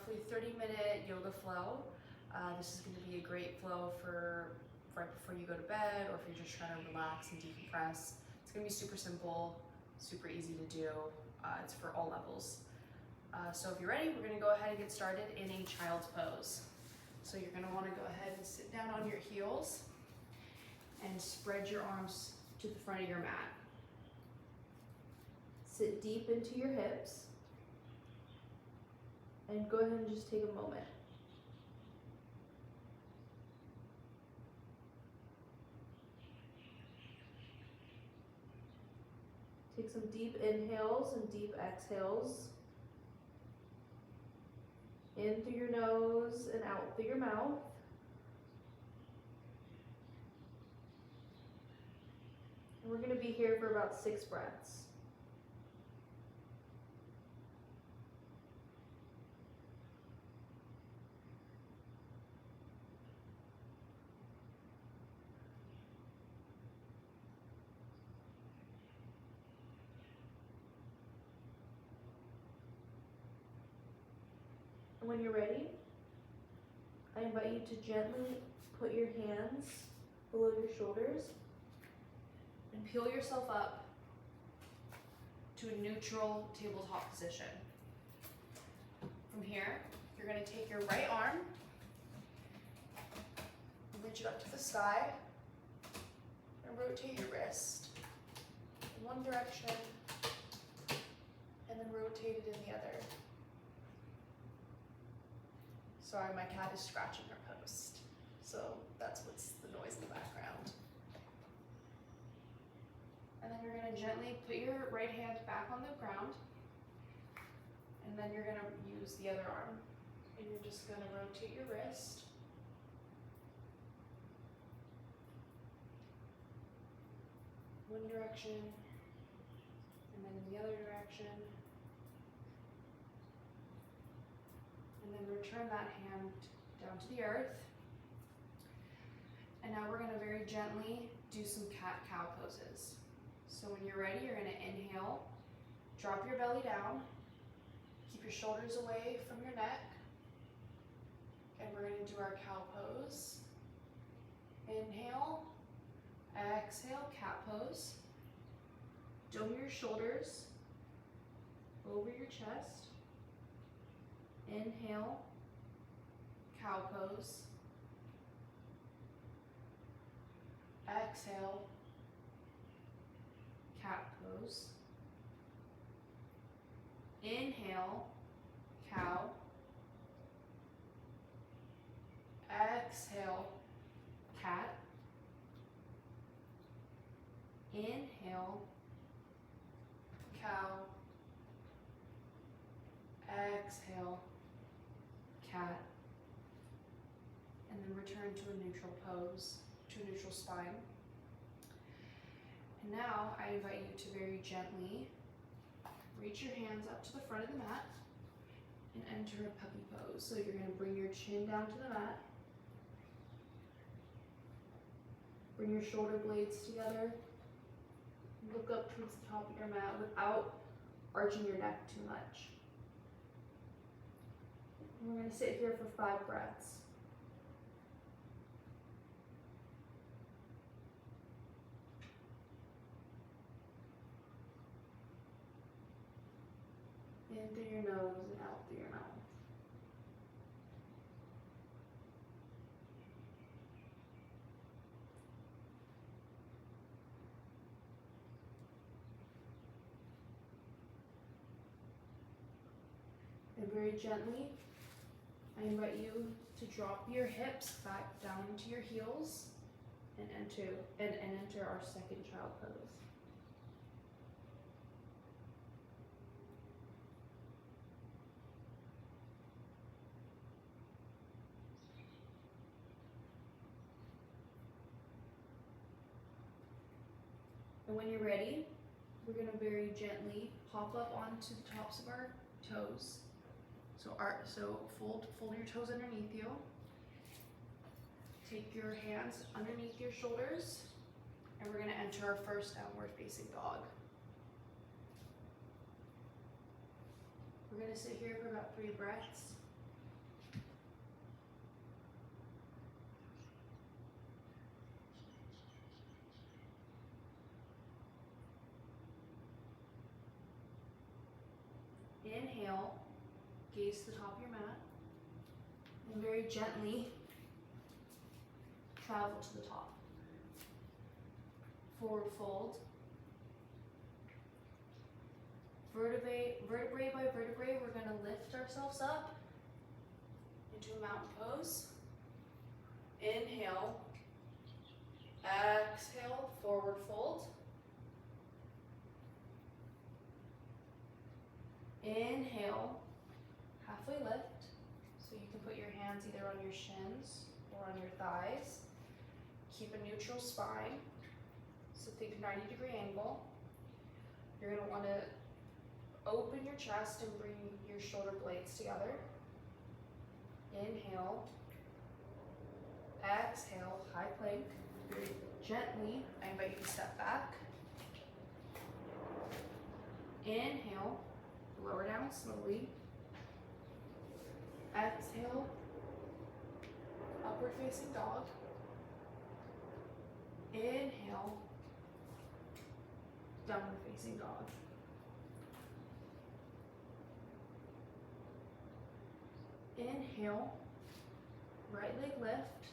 roughly 30-minute yoga flow. This is going to be a great flow for right before you go to bed, or if you're just trying to relax and decompress. It's going to be super simple, super easy to do. It's for all levels. So if you're ready, we're going to go ahead and get started in a child's pose. So you're going to want to go ahead and sit down on your heels and spread your arms to the front of your mat. Sit deep into your hips and go ahead and just take a moment. Take some deep inhales and deep exhales. In through your nose and out through your mouth. And we're going to be here for about 6 breaths. And when you're ready, I invite you to gently put your hands below your shoulders and peel yourself up to a neutral tabletop position. From here, you're going to take your right arm and reach it up to the sky and rotate your wrist in one direction and then rotate it in the other. Sorry, my cat is scratching her post, so that's what's the noise in the background. And then you're going to gently put your right hand back on the ground, and then you're going to use the other arm, and you're just going to rotate your wrist. One direction, and then in the other direction. And then return that hand down to the earth. And now we're going to very gently do some cat-cow poses. So when you're ready, you're going to inhale, drop your belly down, keep your shoulders away from your neck, and we're going to do our cow pose. Inhale, exhale, cat pose. Dome your shoulders over your chest. Inhale, cow pose. Exhale, cat pose. Inhale, cow. Exhale, cat. Inhale, cow. Exhale, cat. And then return to a neutral pose, to a neutral spine. And now I invite you to very gently reach your hands up to the front of the mat and enter a puppy pose. So you're going to bring your chin down to the mat. Bring your shoulder blades together. Look up towards the top of your mat without arching your neck too much. And we're going to sit here for 5 breaths. In through your nose and out through your mouth. And very gently, I invite you to drop your hips back down into your heels and enter our second child pose. And when you're ready, we're going to very gently hop up onto the tops of our toes. So fold your toes underneath you. Take your hands underneath your shoulders, and we're going to enter our first downward facing dog. We're going to sit here for about 3 breaths. Inhale, gaze to the top of your mat, and very gently travel to the top. Forward fold. Vertebrae by vertebrae, we're going to lift ourselves up into a mountain pose. Inhale, exhale, forward fold. Inhale, halfway lift, so you can put your hands either on your shins or on your thighs. Keep a neutral spine, so think 90-degree angle. You're going to want to open your chest and bring your shoulder blades together. Inhale, exhale, high plank. Very gently, I invite you to step back. Inhale, lower down slowly. Exhale, upward facing dog. Inhale, downward facing dog. Inhale, right leg lift.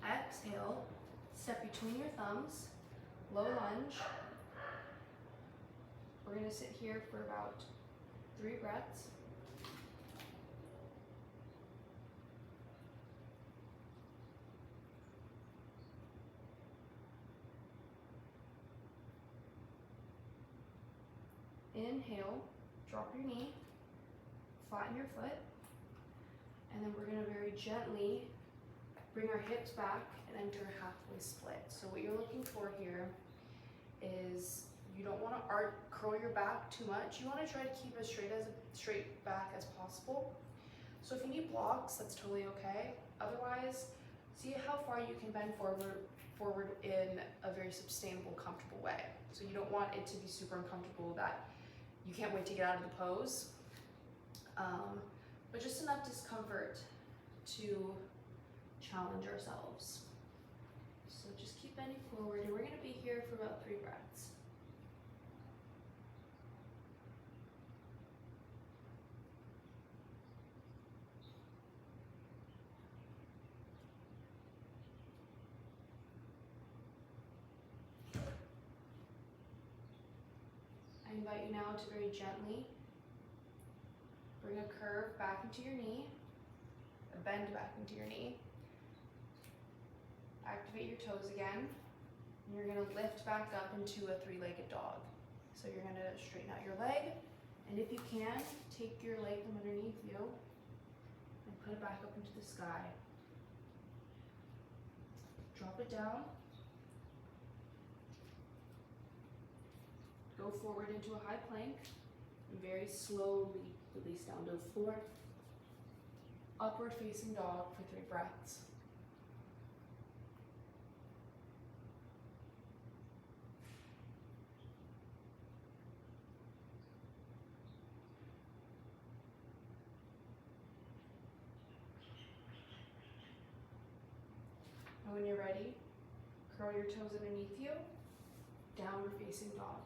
Exhale, step between your thumbs, low lunge. We're going to sit here for about 3 breaths. Inhale, drop your knee, flatten your foot, and then we're going to very gently bring our hips back and enter a halfway split. So what you're looking for here is you don't want to curl your back too much. You want to try to keep as straight back as possible. So if you need blocks, that's totally okay. Otherwise, see how far you can bend forward in a very sustainable, comfortable way. So you don't want it to be super uncomfortable that you can't wait to get out of the pose. But just enough discomfort to challenge ourselves. So just keep bending forward, and we're going to be here for about 3 breaths. I invite you now to very gently bring a curve back into your knee, a bend back into your knee. Activate your toes again, and you're going to lift back up into a 3-legged dog. So you're going to straighten out your leg, and if you can, take your leg from underneath you and put it back up into the sky. Drop it down. Go forward into a high plank, and very slowly release down to the floor. Upward facing dog for 3 breaths. And when you're ready, curl your toes underneath you, downward facing dog.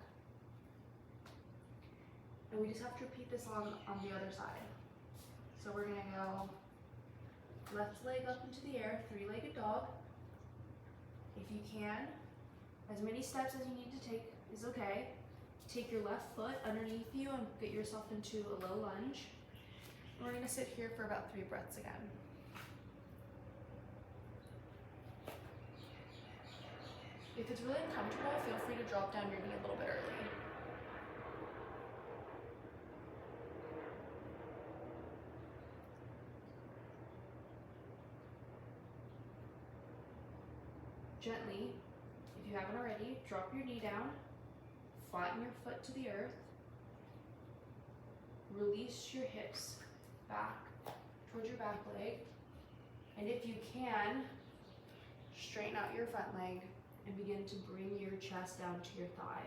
And we just have to repeat this on the other side. So we're gonna go left leg up into the air, 3-legged dog. If you can, as many steps as you need to take is okay. Take your left foot underneath you and get yourself into a low lunge. And we're gonna sit here for about 3 breaths again. If it's really uncomfortable, feel free to drop down your knee a little bit early. Gently, if you haven't already, drop your knee down, flatten your foot to the earth, release your hips back towards your back leg, and if you can, straighten out your front leg and begin to bring your chest down to your thigh.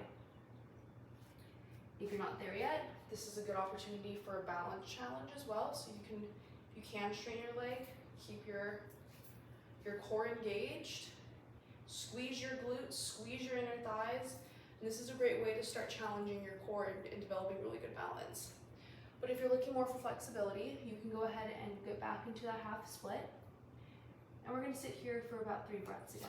If you're not there yet, this is a good opportunity for a balance challenge as well, so you can straighten your leg, keep your core engaged. Squeeze your glutes, squeeze your inner thighs. And this is a great way to start challenging your core and developing really good balance. But if you're looking more for flexibility, you can go ahead and get back into that half split. And we're going to sit here for about 3 breaths again.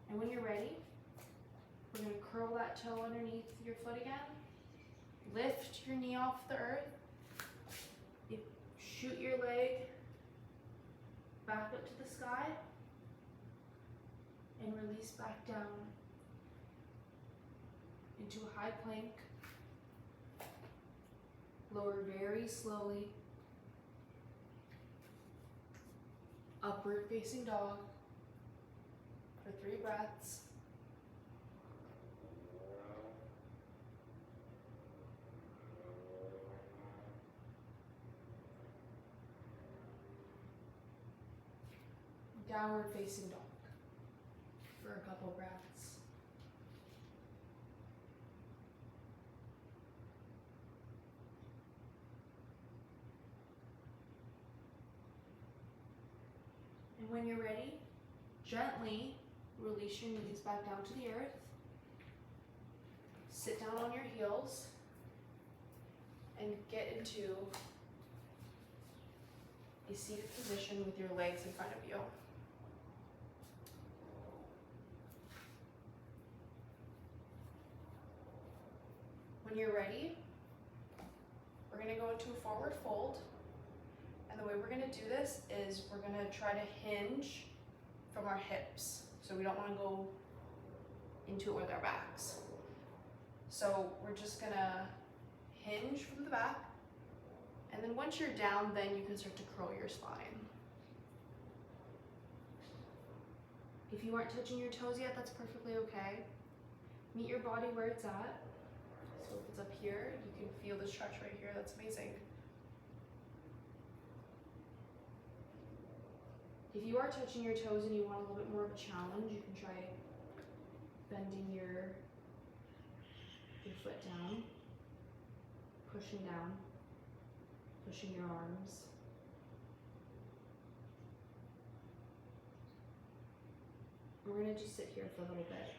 And when you're ready, we're going to curl that toe underneath your foot again. Lift your knee off the earth. Shoot your leg back up to the sky. And release back down into a high plank. Lower very slowly. Upward facing dog for 3 breaths. Downward facing dog for a couple breaths. And when you're ready, gently release your knees back down to the earth. Sit down on your heels and get into a seated position with your legs in front of you. When you're ready, we're going to go into a forward fold. And the way we're going to do this is we're going to try to hinge from our hips. So we don't want to go into it with our backs. So we're just going to hinge from the back. And then once you're down, then you can start to curl your spine. If you aren't touching your toes yet, that's perfectly okay. Meet your body where it's at. So if it's up here, you can feel the stretch right here. That's amazing. If you are touching your toes and you want a little bit more of a challenge, you can try bending your foot down, pushing down, pushing your arms. We're going to just sit here for a little bit.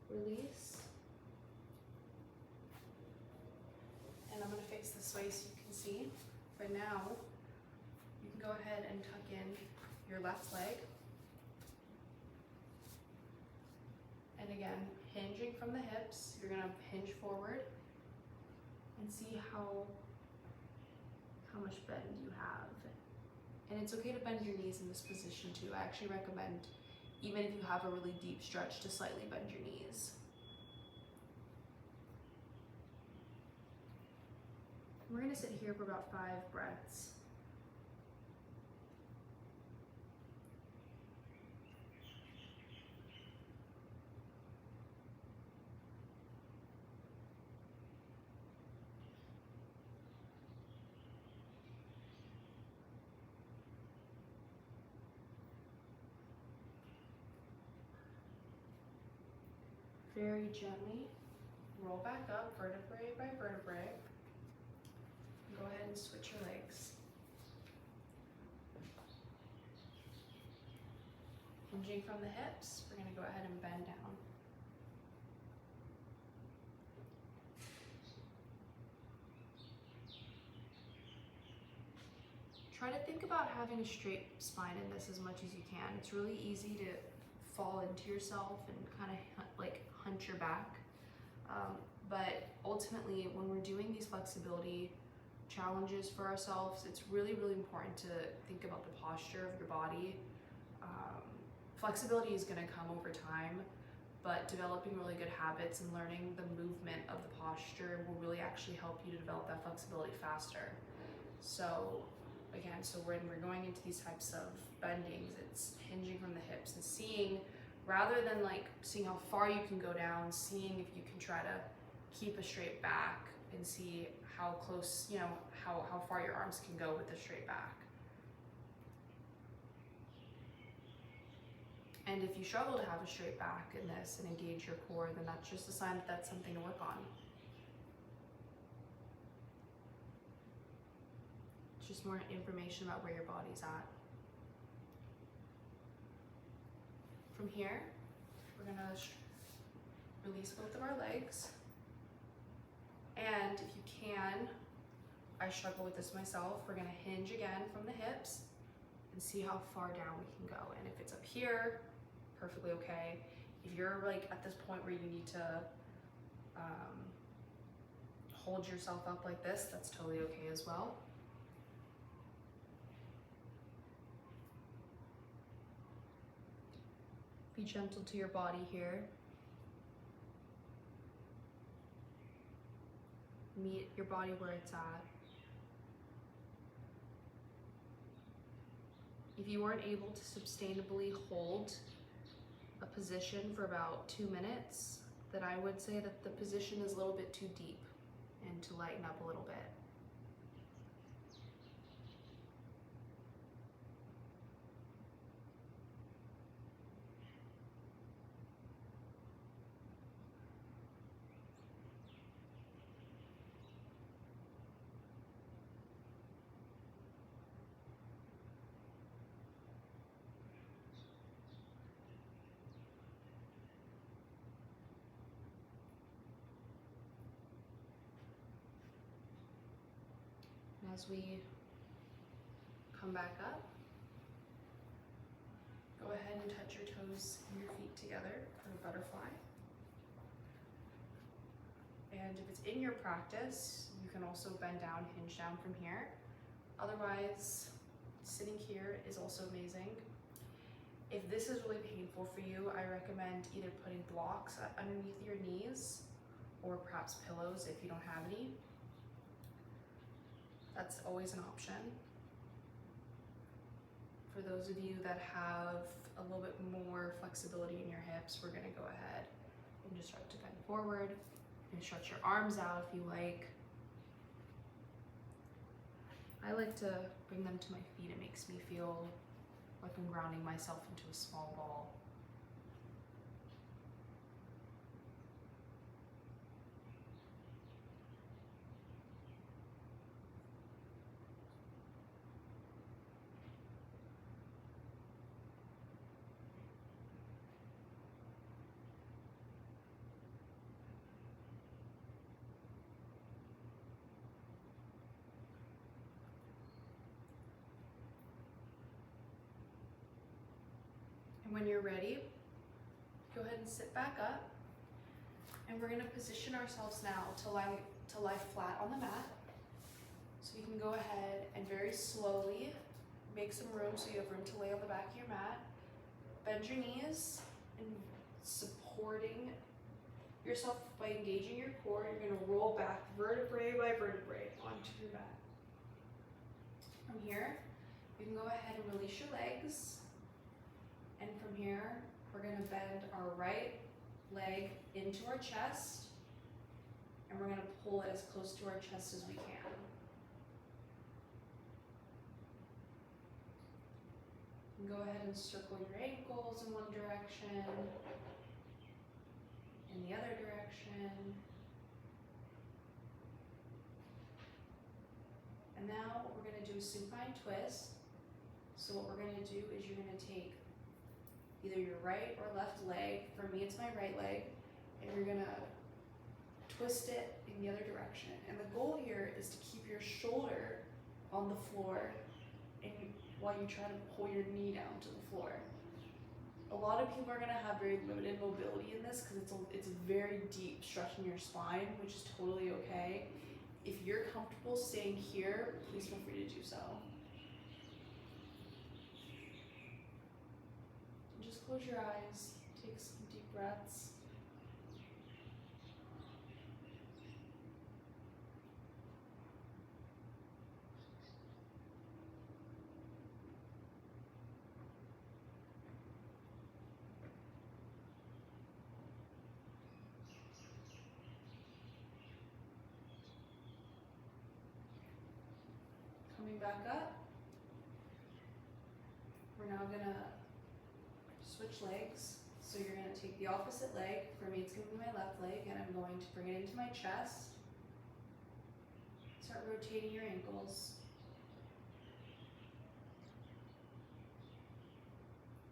Release. And I'm going to face this way so you can see. But now, you can go ahead and tuck in your left leg. And again, hinging from the hips, you're going to hinge forward and see how much bend you have. And it's okay to bend your knees in this position too. I actually recommend, even if you have a really deep stretch, to slightly bend your knees. We're going to sit here for about 5 breaths. Very gently roll back up, vertebrae by vertebrae. Go ahead and switch your legs. Hinging from the hips, we're going to go ahead and bend down. Try to think about having a straight spine in this as much as you can. It's really easy to fall into yourself and kind of like hunch your back. But ultimately, when we're doing these flexibility challenges for ourselves, it's really, really important to think about the posture of your body. Flexibility is going to come over time, but developing really good habits and learning the movement of the posture will really actually help you to develop that flexibility faster. So again, so when we're going into these types of bendings, it's hinging from the hips and seeing rather than like seeing how far you can go down, seeing if you can try to keep a straight back and see how close, you know, how far your arms can go with the straight back. And if you struggle to have a straight back in this and engage your core, then that's just a sign that that's something to work on. It's just more information about where your body's at. From here, we're gonna release both of our legs. And if you can, I struggle with this myself, we're gonna hinge again from the hips and see how far down we can go. And if it's up here, perfectly okay. If you're like at this point where you need to hold yourself up like this, that's totally okay as well. Be gentle to your body here. Meet your body where it's at. If you weren't able to sustainably hold a position for about 2 minutes, then I would say that the position is a little bit too deep and to lighten up a little bit. As we come back up, go ahead and touch your toes and your feet together for a butterfly. And if it's in your practice, you can also bend down, hinge down from here. Otherwise, sitting here is also amazing. If this is really painful for you, I recommend either putting blocks underneath your knees or perhaps pillows if you don't have any. That's always an option. For those of you that have a little bit more flexibility in your hips, we're gonna go ahead and just start to bend forward and stretch your arms out if you like. I like to bring them to my feet. It makes me feel like I'm grounding myself into a small ball. And when you're ready, go ahead and sit back up. And we're gonna position ourselves now to lie flat on the mat. So you can go ahead and very slowly make some room so you have room to lay on the back of your mat. Bend your knees and supporting yourself by engaging your core. You're gonna roll back vertebrae by vertebrae onto your mat. From here, you can go ahead and release your legs. And from here, we're gonna bend our right leg into our chest, and we're gonna pull it as close to our chest as we can. And go ahead and circle your ankles in one direction, in the other direction. And now we're gonna do a supine twist. So what we're gonna do is you're gonna take either your right or left leg. For me, it's my right leg. And you're gonna twist it in the other direction. And the goal here is to keep your shoulder on the floor and while you try to pull your knee down to the floor. A lot of people are gonna have very limited mobility in this because it's a very deep stretch in your spine, which is totally okay. If you're comfortable staying here, please feel free to do so. Just close your eyes, take some deep breaths. back up. We're now gonna switch legs. So you're gonna take the opposite leg. For me, it's gonna be my left leg, and I'm going to bring it into my chest. Start rotating your ankles.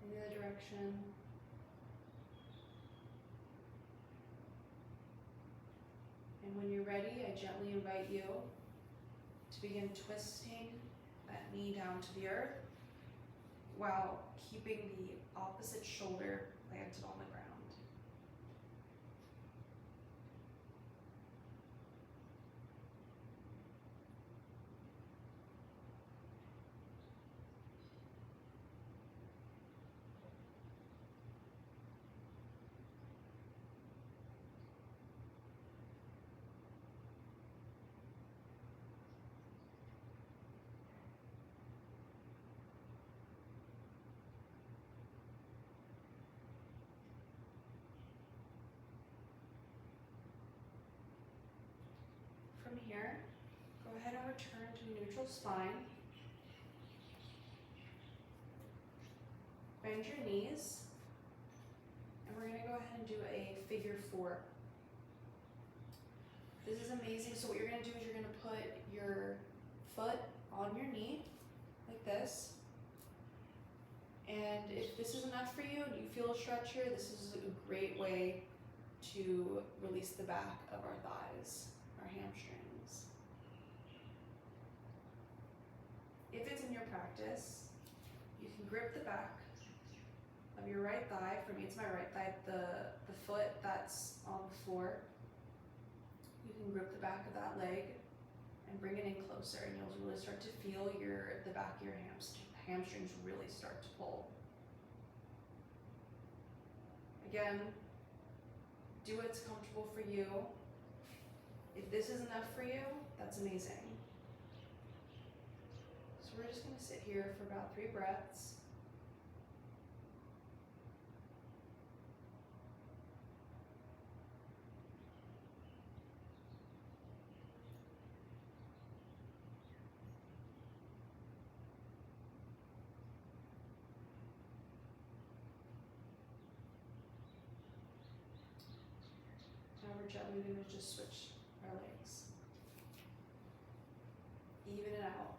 In the other direction. And when you're ready, I gently invite you to begin twisting that knee down to the earth while keeping the opposite shoulder planted on the ground. From here, go ahead and return to neutral spine. Bend your knees, and we're gonna go ahead and do a figure four. This is amazing. So what you're gonna do is you're gonna put your foot on your knee, like this. And if this is enough for you and you feel a stretch here, this is a great way to release the back of our thighs, our hamstrings. If it's in your practice, you can grip the back of your right thigh. For me, it's my right thigh, the foot that's on the floor. You can grip the back of that leg and bring it in closer, and you'll really start to feel the back of your hamstrings really start to pull. Again, do what's comfortable for you. If this is enough for you, that's amazing. So we're just gonna sit here for about 3 breaths. Now we're gently going to just switch our legs. Even it out.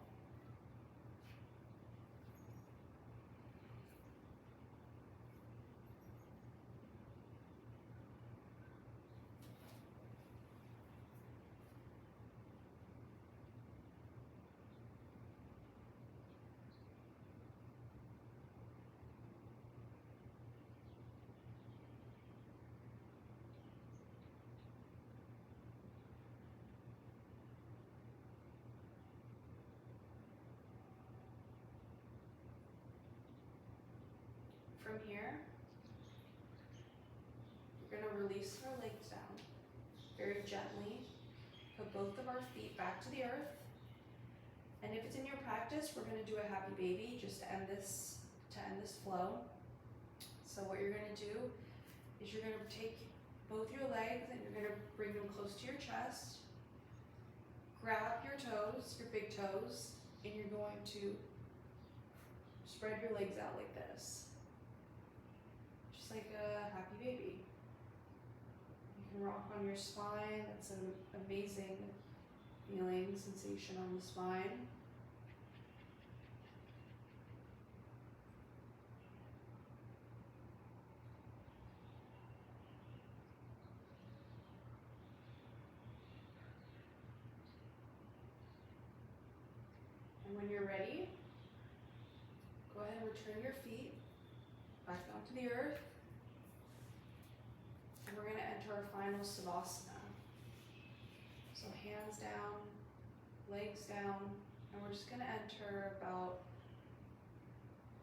From here, we're going to release our legs down very gently. Put both of our feet back to the earth. And if it's in your practice, we're going to do a happy baby just to end this flow. So what you're going to do is you're going to take both your legs and you're going to bring them close to your chest. Grab your toes, your big toes, and you're going to spread your legs out like this. Just like a happy baby. You can rock on your spine. That's an amazing feeling, sensation on the spine. And when you're ready, go ahead and return your feet back down to the earth. And we're going to enter our final savasana. So hands down, legs down, and we're just going to enter about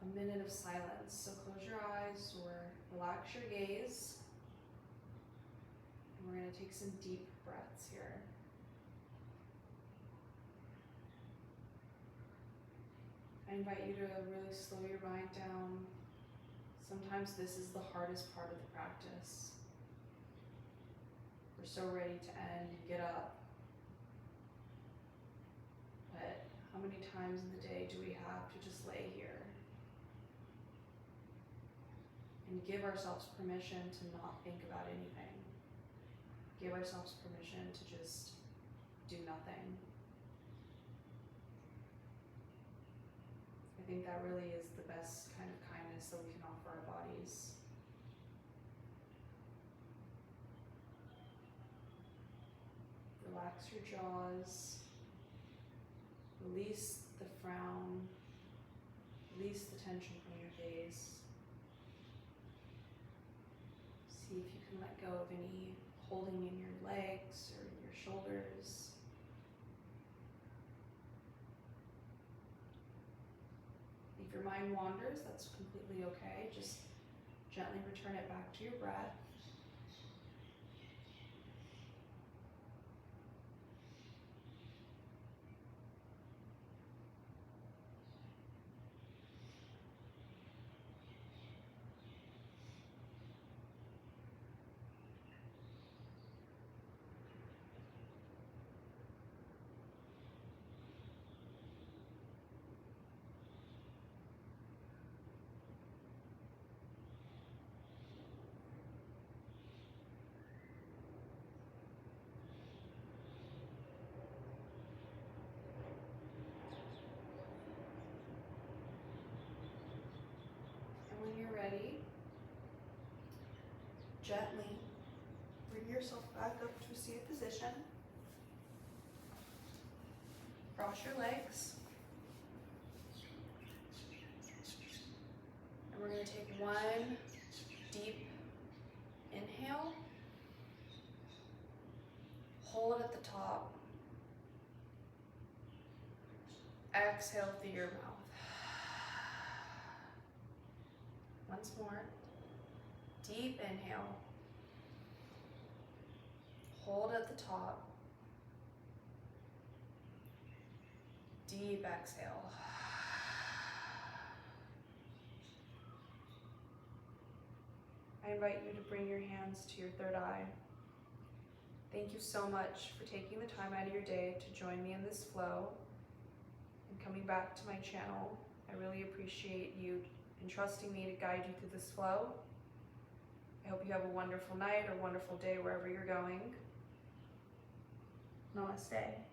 a minute of silence. So close your eyes or relax your gaze. And we're going to take some deep breaths here. I invite you to really slow your mind down. Sometimes this is the hardest part of the practice. We're so ready to end and get up. But How many times in the day do we have to just lay here and give ourselves permission to not think about anything? Give ourselves permission to just do nothing. I think that really is the best kind of kindness that we can offer our bodies. Relax your jaws, release the frown, release the tension from your face. See if you can let go of any holding in your legs or in your shoulders. If your mind wanders, that's completely okay. Just gently return it back to your breath. When you're ready, gently bring yourself back up to a seated position. Cross your legs. And we're going to take one deep inhale. Hold it at the top. Exhale through your mouth. Once more. Deep inhale. Hold at the top. Deep exhale. I invite you to bring your hands to your third eye. Thank you so much for taking the time out of your day to join me in this flow and coming back to my channel. I really appreciate you entrusting me to guide you through this flow. I hope you have a wonderful night or wonderful day wherever you're going. Namaste.